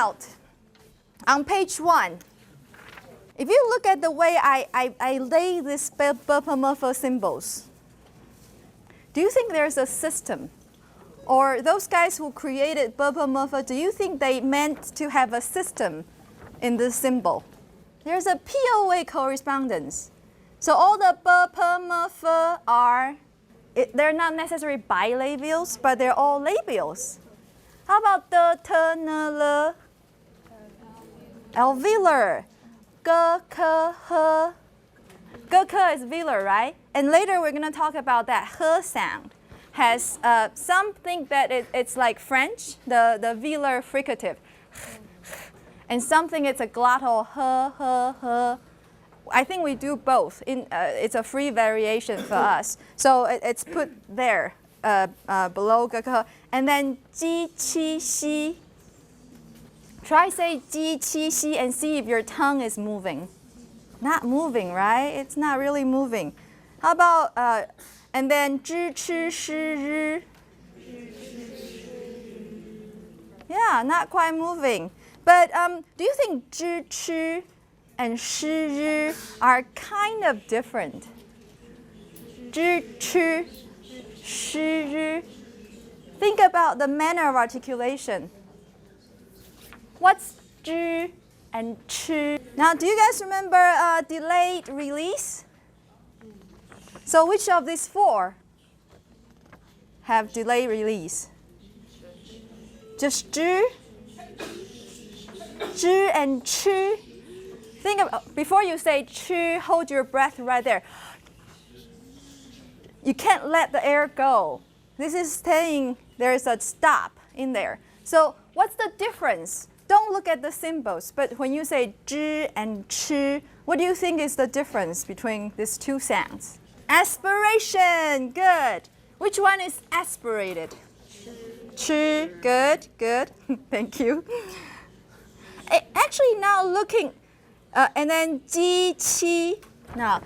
out on page 1. If you look at the way I lay these bopomorpho symbols, do you think there's a system? Or those guys who created bopomorpho, do you think they meant to have a system in this symbol? There's a POA correspondence. So all the bopomorpho they're not necessarily bilabials, but they're all labials. How about the t, n, l? Alveolar. G, k, h. G, k is velar, right? And later we're going to talk about that h sound. Has something that it's like French, the velar fricative. And something it's a glottal h, h. I think we do both. It's a free variation for us. So it's put there below g, k. And then ji, qi, xi. Try say ji, qi, xi and see if your tongue is moving. Not moving, right? It's not really moving. How about, and then zhi, chi, shi, ri. Yeah, not quite moving. But do you think zhi, chi and shi, ri are kind of different? Zhi, chi, shi, ri. Think about the manner of articulation. What's zhi and chi? Now, do you guys remember delayed release? So which of these 4 have delayed release? Just zhi and chi. Think of, before you say chi, hold your breath right there. You can't let the air go. This is saying there's a stop in there. So what's the difference? Don't look at the symbols, but when you say zhi and chi, what do you think is the difference between these 2 sounds? Aspiration, good. Which one is aspirated? Chi, good, good. Thank you. Actually, now looking, and then ji, chi. Now,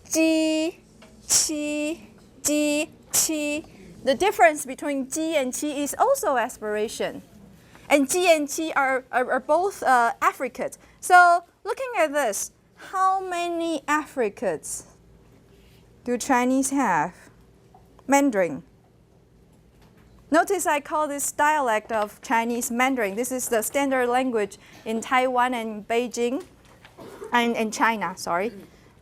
ji, chi, ji, chi. The difference between ji and chi is also aspiration. And ji and chi are both affricates. So looking at this, how many affricates do Chinese have? Mandarin. Notice I call this dialect of Chinese Mandarin. This is the standard language in Taiwan and Beijing, and in China, sorry.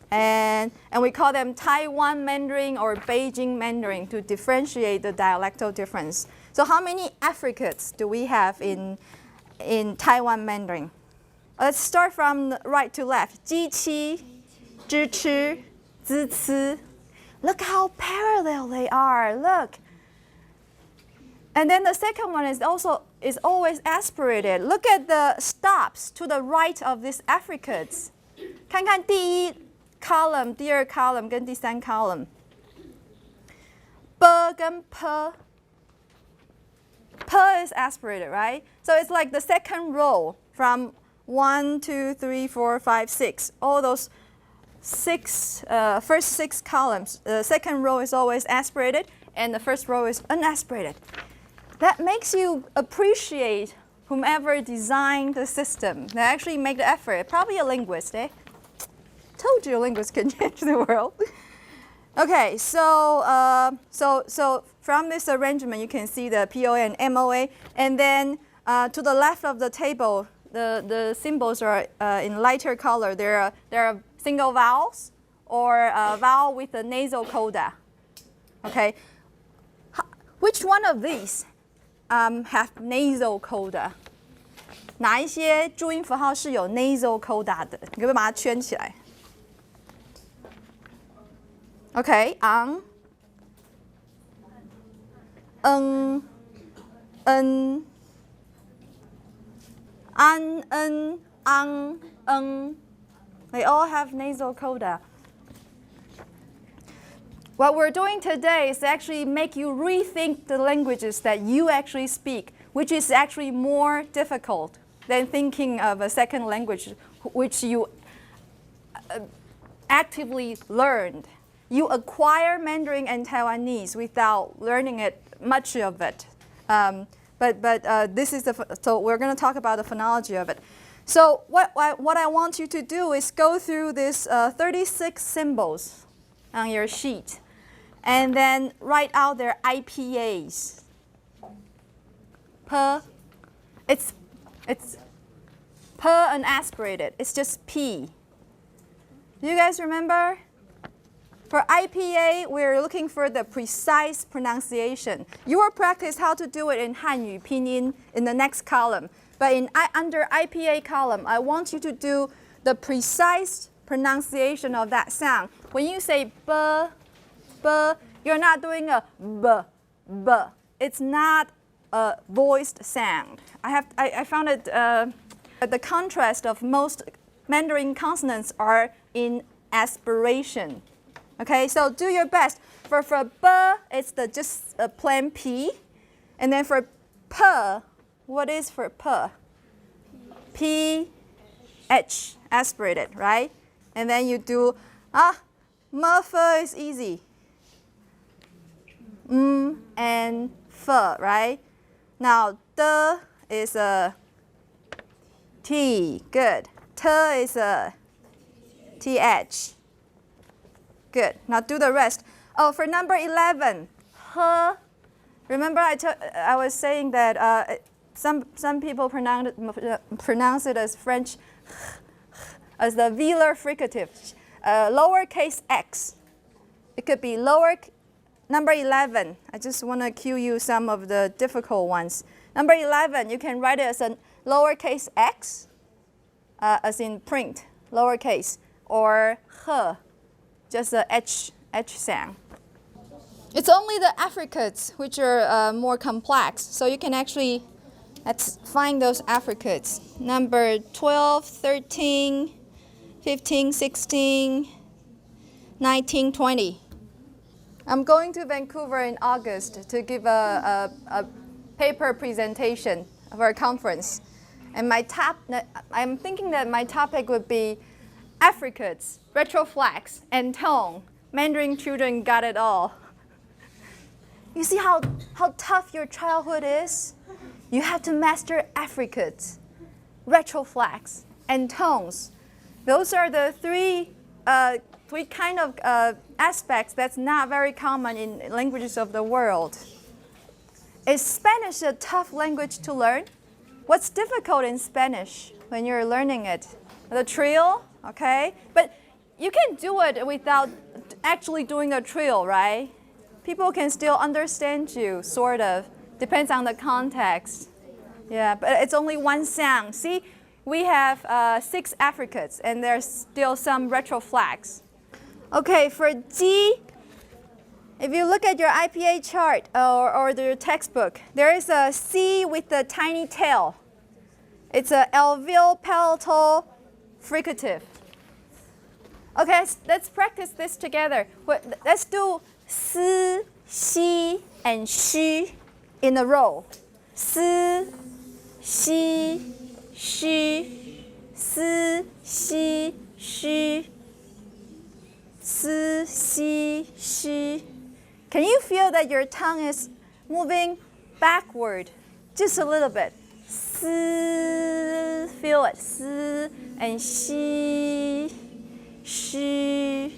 And we call them Taiwan Mandarin or Beijing Mandarin to differentiate the dialectal difference. So how many affricates do we have in Taiwan Mandarin? Let's start from right to left. Ji, qi, zhi, chi, zi, ci. Look how parallel they are. Look. And then the second one is always aspirated. Look at the stops to the right of these affricates. 看看第一 column, 第二 column 跟第三 column. B 跟 P. P is aspirated, right? So it's like the second row from 1, 2, 3, 4, 5, 6. All those first 6 columns. The second row is always aspirated, and the first row is unaspirated. That makes you appreciate whomever designed the system. They actually make the effort. Probably a linguist, eh? Told you a linguist can change the world. Okay, so from this arrangement, you can see the POA and MOA. And then to the left of the table, the symbols are in lighter color. There are single vowels or a vowel with a nasal coda. Okay, which one of these have nasal coda? 哪一些注音符号是有 nasal coda 的？你可不可以把它圈起来？ Okay, ang, an, ang. They all have nasal coda. What we're doing today is actually make you rethink the languages that you actually speak, which is actually more difficult than thinking of a second language which you actively learned. You acquire Mandarin and Taiwanese without learning much of it. but this is so we're going to talk about the phonology of it. So what I want you to do is go through this 36 symbols on your sheet, and then write out their IPAs. It's unaspirated. It's just P. Do you guys remember? For IPA, we're looking for the precise pronunciation. You will practice how to do it in Hanyu pinyin in the next column. But under IPA column, I want you to do the precise pronunciation of that sound. When you say b, you're not doing a b. It's not a voiced sound. I found it the contrast of most Mandarin consonants are in aspiration. Okay, so do your best. For b, it's just a plain p, and then for p, what is for p? P, H, aspirated, right? And then you do f is easy. And f, right? Now d is a T, good. T is a TH. Good. Now do the rest. Oh, for number 11, h. Remember I was saying that some people pronounce it as French as the velar fricative, lowercase x. It could be number 11. I just want to cue you some of the difficult ones. Number 11, you can write it as a lowercase x, as in print, lowercase, or h, just a H sound. It's only the affricates which are more complex, so you can actually let's find those affricates. Number 12, 13, 15, 16, 19, 20. I'm going to Vancouver in August to give a paper presentation for a conference. And I'm thinking that my topic would be affricates, retroflex, and tone. Mandarin children got it all. You see how tough your childhood is? You have to master affricates, retroflex, and tones. Those are the three kind of aspects that's not very common in languages of the world. Is Spanish a tough language to learn? What's difficult in Spanish when you're learning it? The trill, okay? But you can do it without actually doing a trill, right? People can still understand you, sort of. Depends on the context. Yeah, but it's only one sound. See, we have 6 affricates, and there's still some retroflex. Okay, for G, if you look at your IPA chart or your textbook, there is a C with a tiny tail. It's a Lvl Palatal Fricative. Okay, let's practice this together. Let's do S, Xi, and Xu in a row. S, Xi, Xu, S, Xi, Xu, S, Xi, Xu. Can you feel that your tongue is moving backward just a little bit? S, feel it. S and Xi, Xu.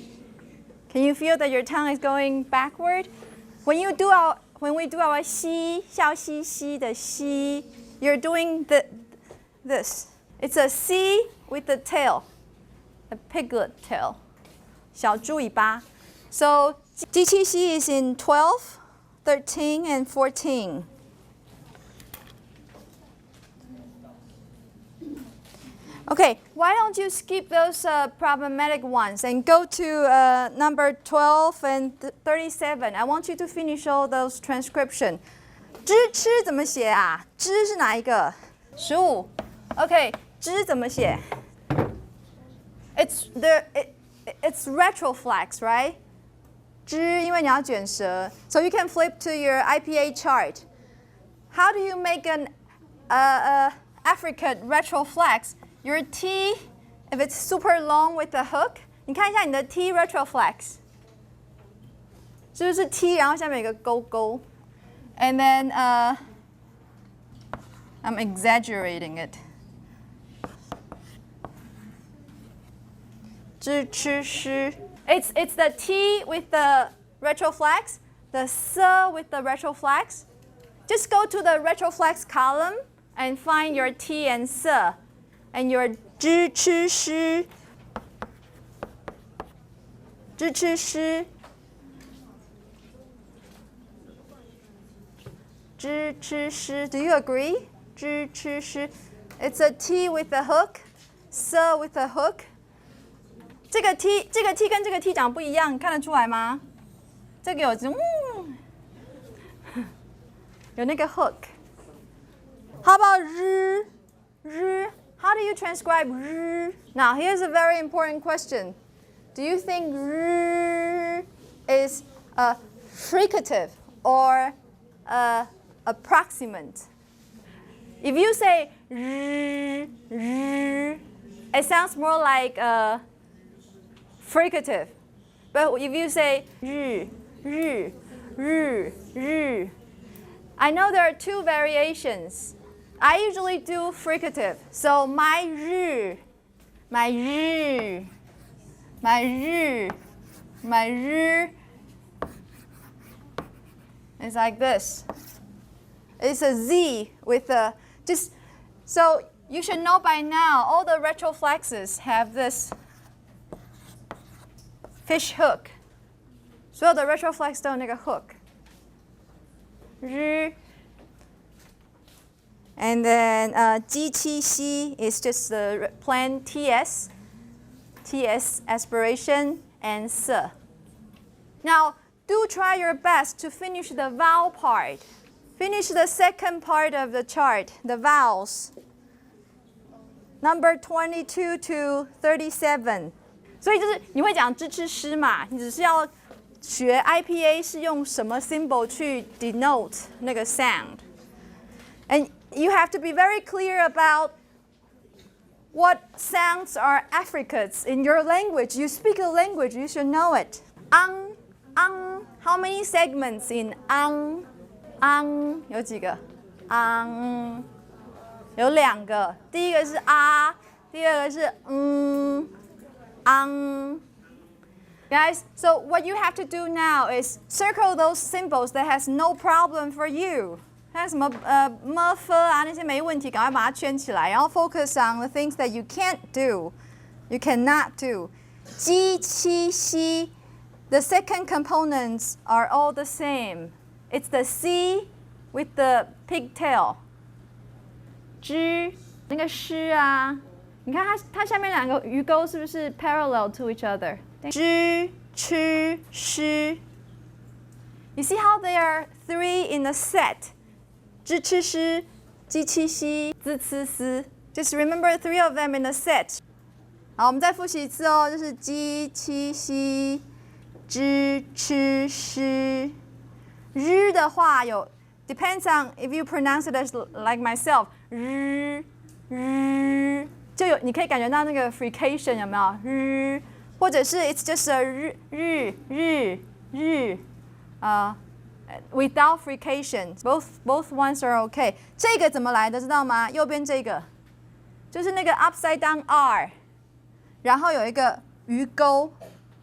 Can you feel that your tongue is going backward? When we do our xi, 笑嘻嘻的xi, you're doing this. It's a C with the tail, a piglet tail. 小猪尾巴. So机器xi is in 12, 13, and 14. Okay, why don't you skip those problematic ones and go to number 12 and 37. I want you to finish all those transcription. 吃怎么写啊？知是哪一个？15。Okay, 知怎么写？ It's retroflex, right? 知因为你要卷舌 so you can flip to your IPA chart. How do you make an affricate retroflex? Your T, if it's super long with the hook, 你看一下你的 T retroflex. 是不是 T 然后下面有个勾勾 and then I'm exaggerating it. 支吃诗 It's the T with the retroflex, the S with the retroflex. Just go to the retroflex column and find your T and S and your 支吃诗支吃诗支吃诗 Do you agree? 支吃诗 It's a T with a hook, S with a hook. 这个 T 跟这个 T 长不一样，看得出来吗？这个有那个 hook. How about 日 How do you transcribe 日 Now here's a very important question. Do you think 日 is a fricative or a approximant? If you say 日 it sounds more like a fricative. But if you say 日 I know there are two variations. I usually do fricative. So my 日 is like this. It's a Z with a just so you should know by now all the retroflexes have this fish hook. 所有的 retroflex 都有那个 hook. 日 And then 机器西 is just the plain TS aspiration and S. Now do try your best to finish the vowel part. Finish the second part of the chart, the vowels. Number 22 to 37. 所以就是你会讲支吃诗嘛，你只是要学 IPA 是用什么 symbol 去 denote 那个 sound. And you have to be very clear about what sounds are affricates in your language. You speak a language, you should know it. Ang, how many segments in ang? 有几个？ 有2个，第一个是啊，第二个是Guys, so what you have to do now is circle those symbols that has no problem for you. 它什么么 f 啊那些没问题，赶快把它圈起来，然后 focus on the things that you can't do, you cannot do. 机器西 the second components are all the same. It's the C with the pigtail. 支那个诗啊，你看它下面2个鱼钩是不是 parallel to each other? 支吃诗 You see how they are 3 in a set? 支吃诗机器西滋呲丝 Just remember 3 of them in a set. 好，我们再复习一次哦，就是机器西支吃诗日的话有 depends on if you pronounce it as like myself 日就有你可以感觉到那个 frication 有没有日或者是 it's just a 日without frication both ones are okay 这个怎么来的知道吗右边这个就是那个 upside down R 然后有一个鱼钩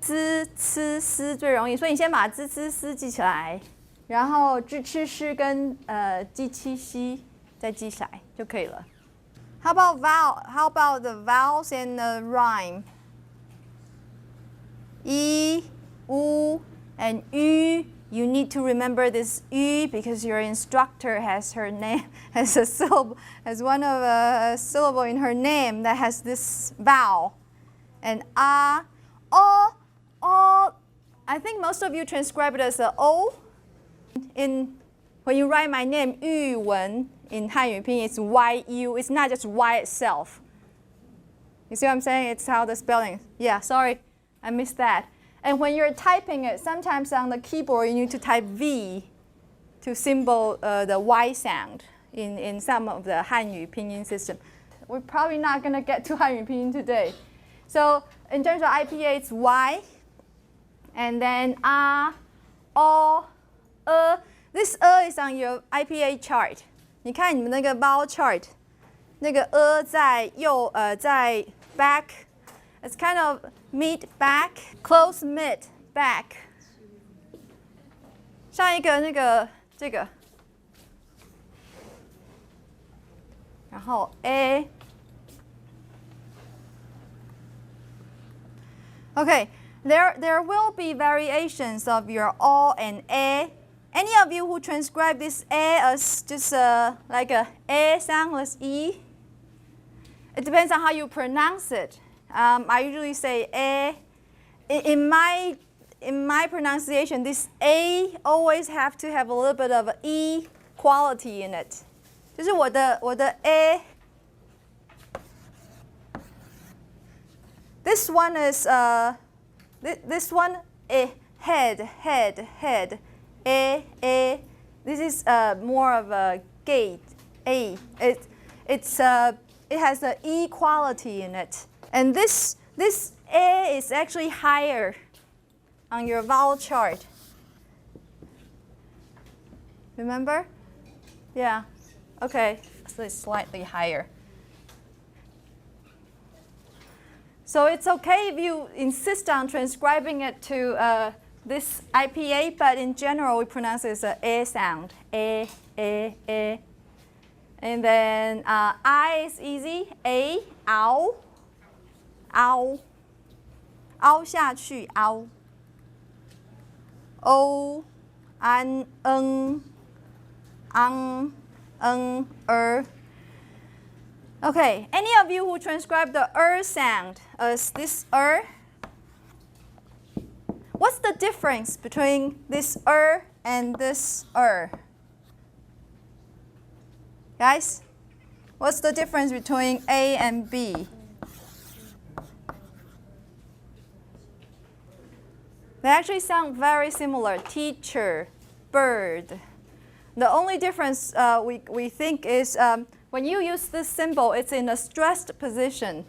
滋呲丝最容易所以你先把滋呲丝记起来然后支吃诗跟机器西再记起来就可以了 How about the vowels and the rhyme? 一 u and ü You need to remember this ü because your instructor has her name has a syllable has one of a syllable in her name that has this vowel and a o I think most of you transcribe it as a o when you write my name 郁雯 in 汉语拼音 it's yu it's not just y itself you see what I'm saying it's how the spelling yeah sorry I missed that and when you're typing it sometimes on the keyboard you need to type V to symbol the Y sound in some of the 汉语拼音 system we're probably not going to get to 汉语拼音 today so in terms of IPA it's Y and then o this is on your IPA chart 你看你们那个 vowel chart， 那个在在 back，it's kind of mid back, close mid back。像一个这个，然后 a。Okay, there will be variations of your o and a. Any of you who transcribe this a as just like a soundless e? It depends on how you pronounce it. I usually say a. In my pronunciation, this a always have to have a little bit of e quality in it. 就是我的 a. This one is this one head. A. This is more of a gate. A. It has the e quality in it, and this a is actually higher on your vowel chart. Remember? Yeah. Okay. So it's slightly higher. So it's okay if you insist on transcribing it to this IPA, but in general we pronounce it as an A sound. A. And then I is easy. A, ow. 凹下去 ow. O, an, Okay, any of you who transcribe the sound as this what's the difference between this and this Guys, what's the difference between A and B? They actually sound very similar. Teacher, bird. The only difference we think is when you use this symbol, it's in a stressed position.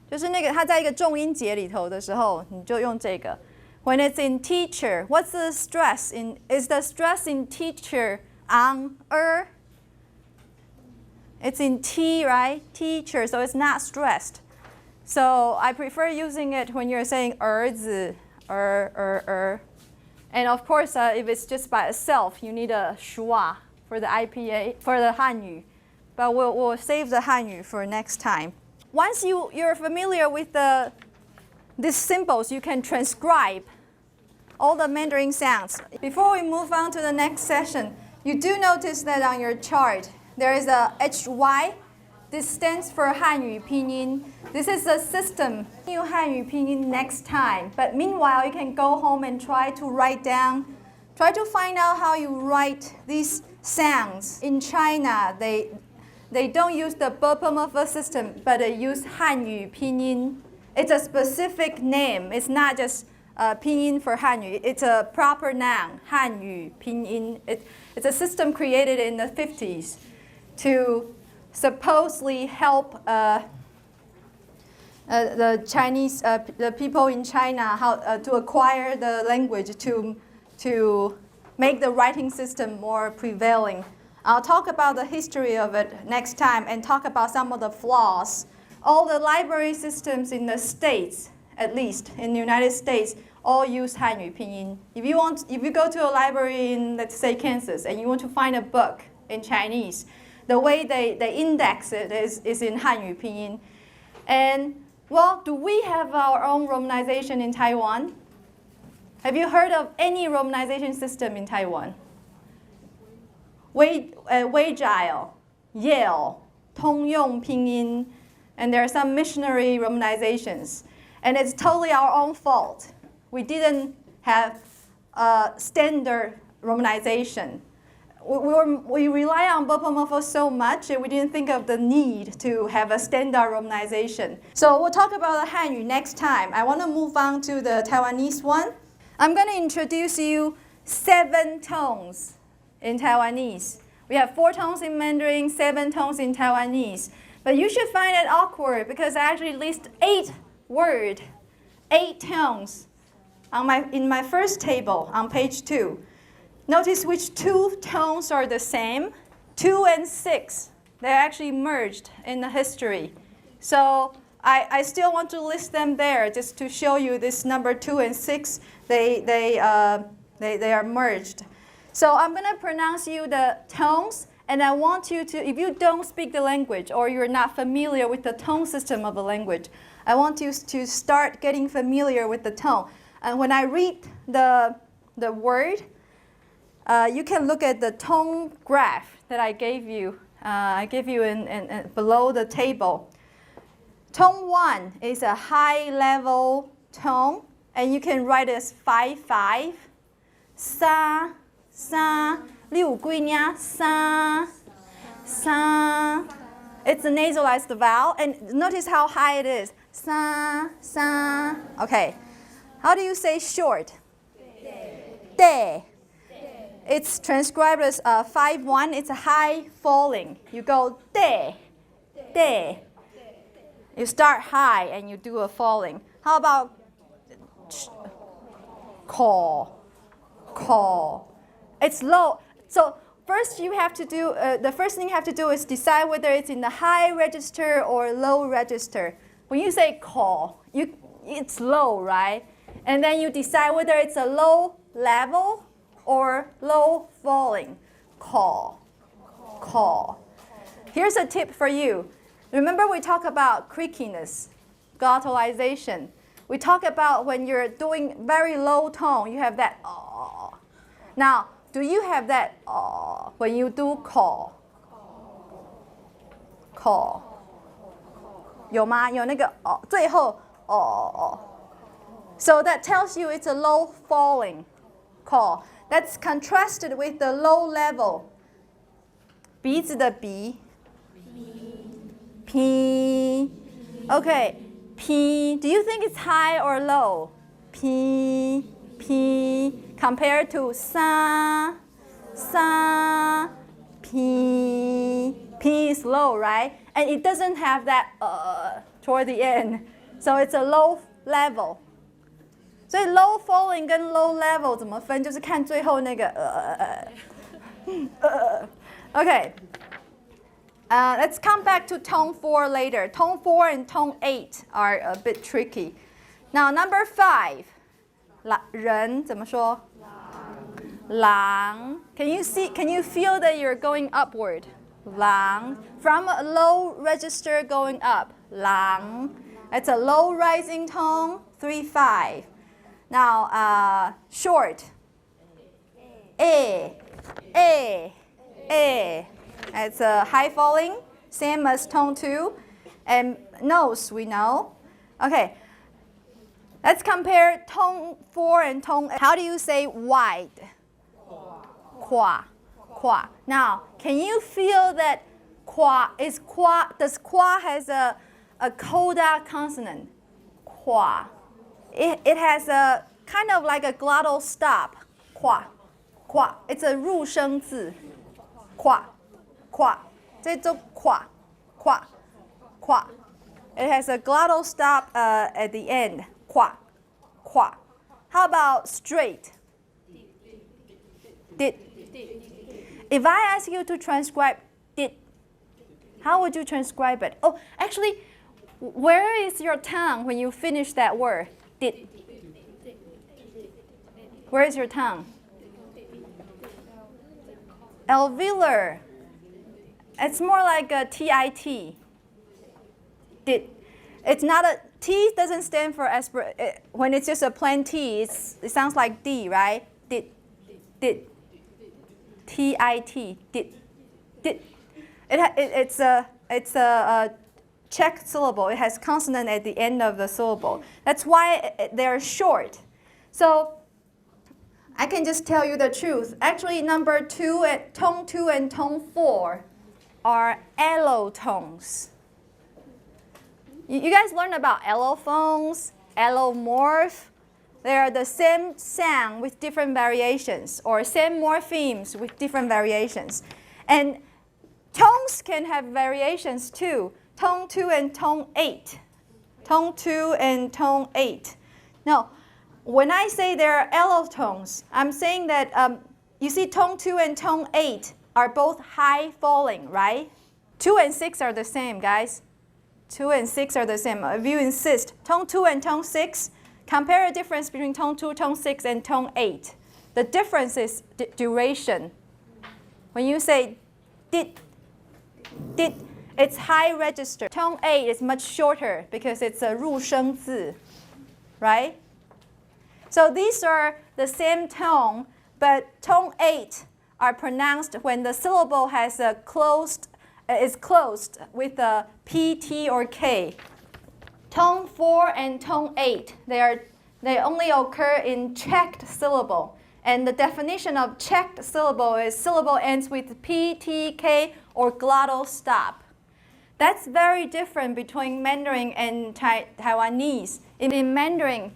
就是那个它在一个重音节里头的时候，你就用这个。When it's in teacher, what's the stress in? Is the stress in teacher on It's in T, right? Teacher, so it's not stressed. So I prefer using it when you're saying 儿子, And of course, if it's just by itself, you need a schwa for the IPA, for the Hanyu. But we'll save the Hanyu for next time. Once you're familiar with these symbols, you can transcribe all the Mandarin sounds. Before we move on to the next session, you do notice that on your chart, there is a HY. This stands for Hanyu Pinyin. This is the system. New Hanyu Pinyin next time. But meanwhile, you can go home and try to write down, try to find out how you write these sounds. In China, they don't use the Bopomorpho system, but they use Hanyu Pinyin. It's a specific name. It's not just Pinyin for Hanyu. It's a proper noun, Hanyu Pinyin. It's a system created in the 50s to supposedly help the Chinese, the people in China how to acquire the language to make the writing system more prevailing. I'll talk about the history of it next time and talk about some of the flaws. All the library systems in the States, at least in the United States, all use Hanyu Pinyin. If you go to a library in, let's say, Kansas, and you want to find a book in Chinese, the way they index it is in Hanyu Pinyin. And, well, do we have our own romanization in Taiwan? Have you heard of any romanization system in Taiwan? Weijia, Yale, Tongyong Pinyin, and there are some missionary romanizations. And it's totally our own fault. We didn't have standard romanization. We rely on Bopomorpho so much and we didn't think of the need to have a standard romanization. So we'll talk about the Hanyu next time. I want to move on to the Taiwanese one. I'm going to introduce you 7 tones in Taiwanese. We have 4 tones in Mandarin, 7 tones in Taiwanese. But you should find it awkward because I actually list 8 words, 8 tones in my first table on page 2. Notice which 2 tones are the same, 2 and 6, they're actually merged in the history. So I still want to list them there just to show you this number 2 and 6, they are merged. So I'm going to pronounce you the tones, and I want you to, if you don't speak the language or you're not familiar with the tone system of the language, I want you to start getting familiar with the tone. And when I read the word, you can look at the tone graph that I gave you. I gave you in below the table. Tone 1 is a high level tone, and you can write it as 5-5. Sa, sa, 六归呀, sa, sa. It's a nasalized vowel, and notice how high it is. Sa, sa. Okay. How do you say short? De. It's transcribed as 5-1. It's a high falling. You go de, de. You start high and you do a falling. How about call, call? It's low. So first you have to do, the first thing you have to do is decide whether it's in the high register or low register. When you say call, it's low, right? And then you decide whether it's a low level or low falling. Call, call. Here's a tip for you. Remember we talk about creakiness, glottalization. We talk about when you're doing very low tone, you have that Now, do you have that when you do call? Call. 有吗？有那个最后So that tells you it's a low falling call. That's contrasted with the low level. 鼻子的鼻 P. Okay, P. Do you think it's high or low? P, P. Compared to sa, sa, P. P is low, right? And it doesn't have that toward the end. So it's a low level. 所以 low falling 跟 low level 怎么分？就是看最后那个Okay. Let's come back to tone 4 later. Tone 4 and tone 8 are a bit tricky. Now, number 5. 人怎么说？狼. Can you feel that you're going upward? 狼. From a low register going up. 狼. It's a low rising tone. 3-5. Now, short. A. It's a high falling, same as tone 2. And nose, we know. Okay. Let's compare tone 4 and tone 8. How do you say wide? Qua. Qua. Now, can you feel that qua is qua? Does qua has a coda consonant? Qua. It has a kind of like a glottal stop. Qua. Qua. It's a 入声字. Qua. Qua. 这就 qua. Qua. Qua. It has a glottal stop at the end. Qua. Qua. How about straight? Did. If I ask you to transcribe did, how would you transcribe it? Oh, actually, where is your tongue when you finish that word? Did. Where is your tongue? Alveolar. It's more like a TIT. Did. It's not a T doesn't stand for when it's just a plain T. It sounds like D, right? Did. TIT. Did. It's a checked syllable. It has consonant at the end of the syllable. That's why they're short. So I can just tell you the truth. Actually, number 2 at tone 2 and tone 4 are allotones. You guys learned about allophones, allomorph. They are the same sound with different variations, or same morphemes with different variations. And tones can have variations too. Tone 2 and tone 8. Tone 2 and tone 8. Now, when I say there are allotones, I'm saying that you see tone 2 and tone 8 are both high falling, right? 2 and 6 are the same, guys. 2 and 6 are the same. If you insist, tone 2 and tone 6, compare the difference between tone 2, tone 6, and tone 8. The difference is duration. When you say did, it's high register. Tone 8 is much shorter because it's a 入声字, right? So these are the same tone, but tone 8 are pronounced when the syllable has is closed with a P, T, or K. Tone 4 and tone 8, they only occur in checked syllable. And the definition of checked syllable is syllable ends with P, T, K, or glottal stop. That's very different between Mandarin and Taiwanese. In Mandarin,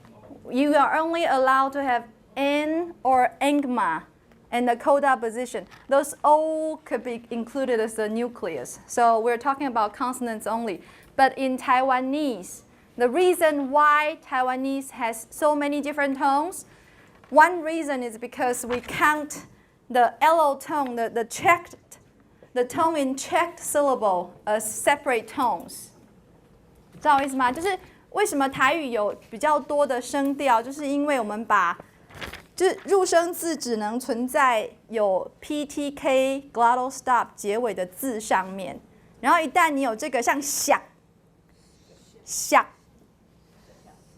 you are only allowed to have N or Engma and the coda position. Those all could be included as the nucleus. So we're talking about consonants only. But in Taiwanese, the reason why Taiwanese has so many different tones, one reason is because we count the LO tone, the tone in checked syllable as separate tones. 知道我意思吗？就是为什么台语有比较多的声调，就是因为我们就是入声字只能存在有 P, T, K, glottal stop 结尾的字上面，然后一旦你有这个像响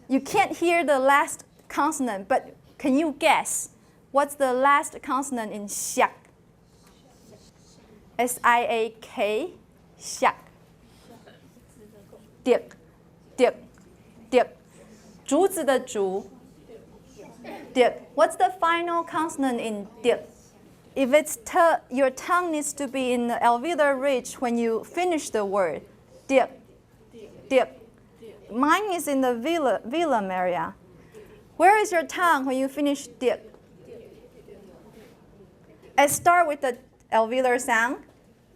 you can't hear the last consonant, but can you guess what's the last consonant in siak? S-I-A-K, siak. Dik, dik. 竹子的竹 Dik. What's the final consonant in dik? If it's your tongue needs to be in the alveolar ridge when you finish the word. Dik, dik. Mine is in the velum area. Where is your tongue when you finish dik? It starts with the alveolar sound,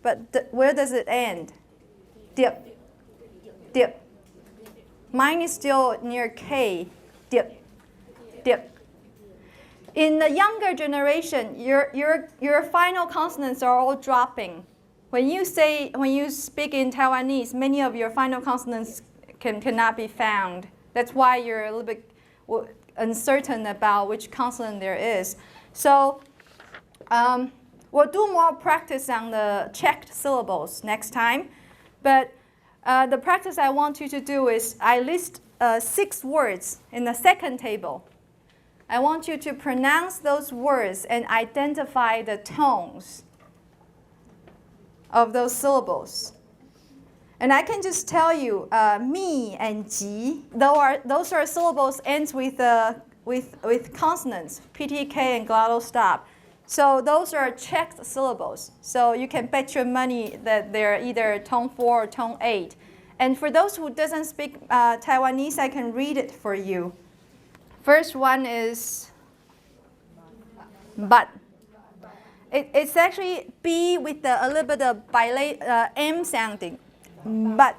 but where does it end? Dik, dik. Mine is still near K. Dik, dik. In the younger generation, your final consonants are all dropping. When you speak in Taiwanese, many of your final consonants cannot be found. That's why you're a little bit uncertain about which consonant there is. So we'll do more practice on the checked syllables next time. But the practice I want you to do is I list 6 words in the second table. I want you to pronounce those words and identify the tones of those syllables. And I can just tell you, mi and ji, those are syllables ends with consonants, PTK and glottal stop. So those are checked syllables. So you can bet your money that they're either tone 4 or tone 8. And for those who doesn't speak Taiwanese, I can read it for you. First one is but. It's actually B with a little bit of M sounding. But.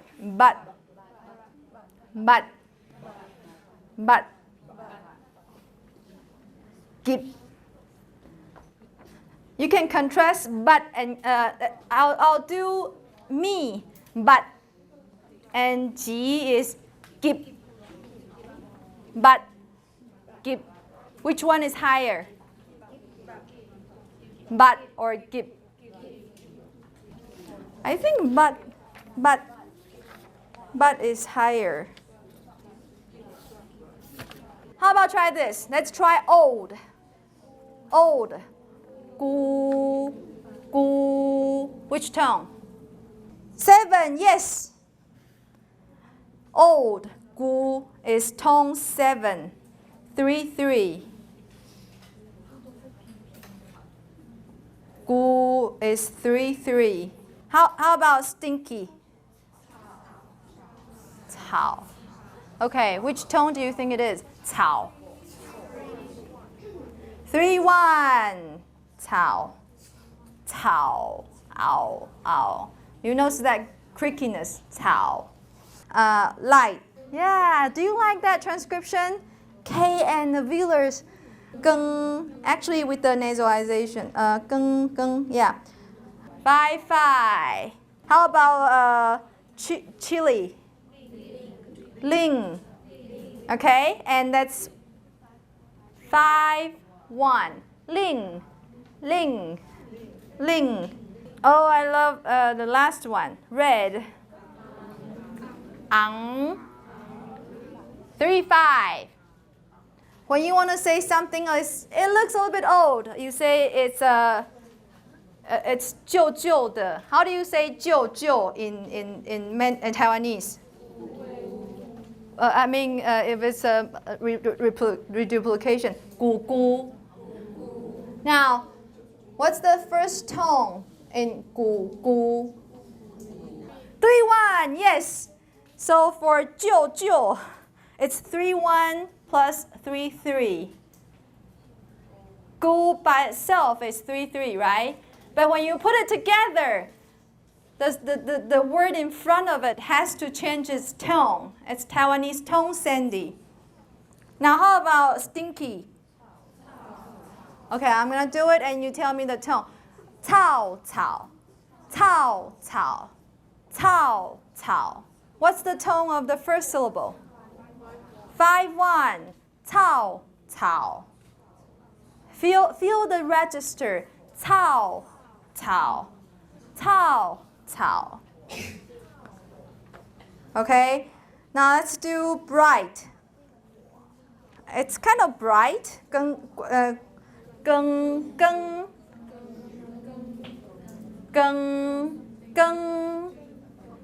Gip. You can contrast but and I'll do me, but, and G is gip. But, gip. Which one is higher? But or gip? I think but is higher. How about try this? Let's try old. Old. Gu, gu. Which tone? 7, yes. Old. Gu is tone 7. 3, 3. Gu is 3, 3. How about stinky? Cao. Okay, which tone do you think it is? Cao. 3, 1. Cao. Cao. Ow, ow. You notice that creakiness? Cao. Light. Yeah, do you like that transcription? K and the velars. Geng. Actually with the nasalization. Geng, geng. Yeah. 5. How about chili? Ling. Okay, and that's 5, 1. Ling, ling, ling. Oh, I love the last one. Red. Ang. 3, 5. When you want to say something, it looks a little bit old. You say it's 旧旧的. How do you say 旧旧 in Taiwanese? I mean, if it's a reduplication, 姑姑. Now, what's the first tone in 姑姑? 3-1, yes. So for 旧旧, it's 3-1 plus 3-3. 姑 by itself is 3-3, right? But when you put it together, the word in front of it has to change its tone. It's Taiwanese tone sandy. Now how about stinky? Okay, I'm going to do it and you tell me the tone. 草草, 草草, 草草. What's the tone of the first syllable? 5-1, 草草. Feel the register. 草草, 草草. Okay, now let's do bright. It's kind of bright. 更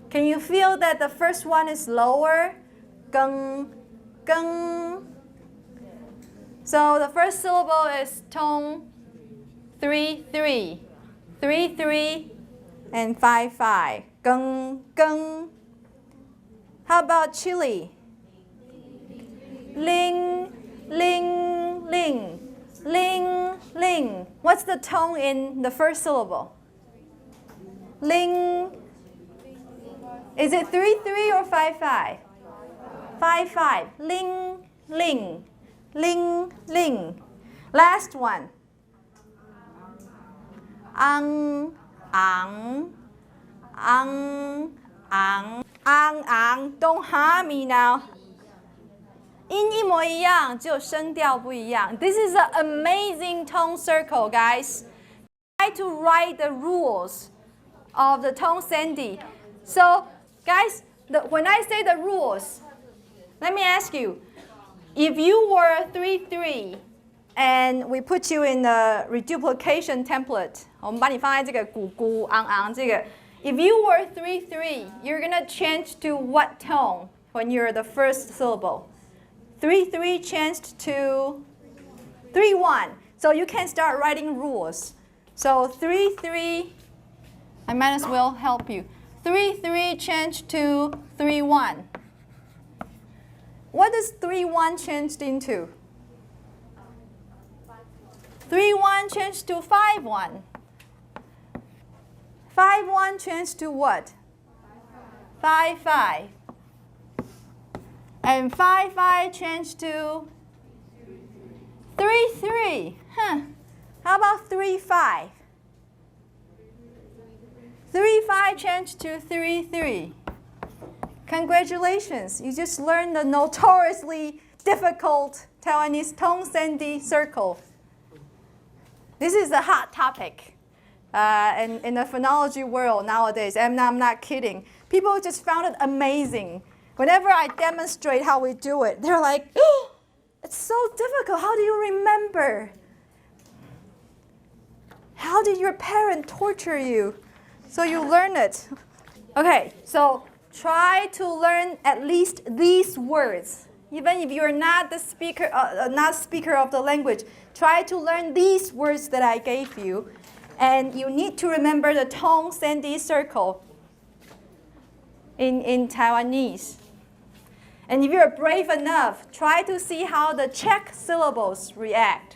Can you feel that the first one is lower? 更 So the first syllable is tone 3-3. 3-3 and 5-5. 更 How about chili? Ling, ling, ling. Ling, ling. What's the tone in the first syllable? Ling. Is it 3-3 or 5-5? 5-5. Ling, ling. Ling, ling. Last one. Ang, ang. Ang, ang. Ang, ang. Don't harm me now. 音一模一样，只有声调不一样。This is an amazing tone circle, guys. Try to write the rules of the tone sandy. So, guys, when I say the rules, let me ask you, if you were 3-3 and we put you in the reduplication template, 我们把你放在这个咕咕昂昂这个 if you were 3-3, you're going to change to what tone when you're the first syllable? 3-3 changed to 3-1. So you can start writing rules. So 3-3, I might as well help you. 3-3 changed to 3-1. What does 3-1 changed into? 3-1 changed to 5-1. 5-1 changed to what? 5-5. And 5-5 changed to 3-3. Huh. How about 3-5? 3-5 changed to 3-3. Congratulations, you just learned the notoriously difficult Taiwanese tone sandy circle. This is a hot topic in the phonology world nowadays, and I'm not kidding. People just found it amazing. Whenever I demonstrate how we do it, they're like, oh, it's so difficult. How do you remember? How did your parent torture you so you learn it? Okay, so try to learn at least these words. Even if you're not the speaker of the language, try to learn these words that I gave you. And you need to remember the tone sandy circle in Taiwanese. And if you're brave enough, try to see how the Czech syllables react.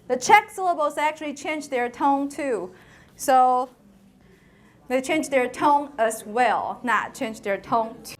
The Czech syllables actually change their tone too. So they change their tone as well, not change their tone too.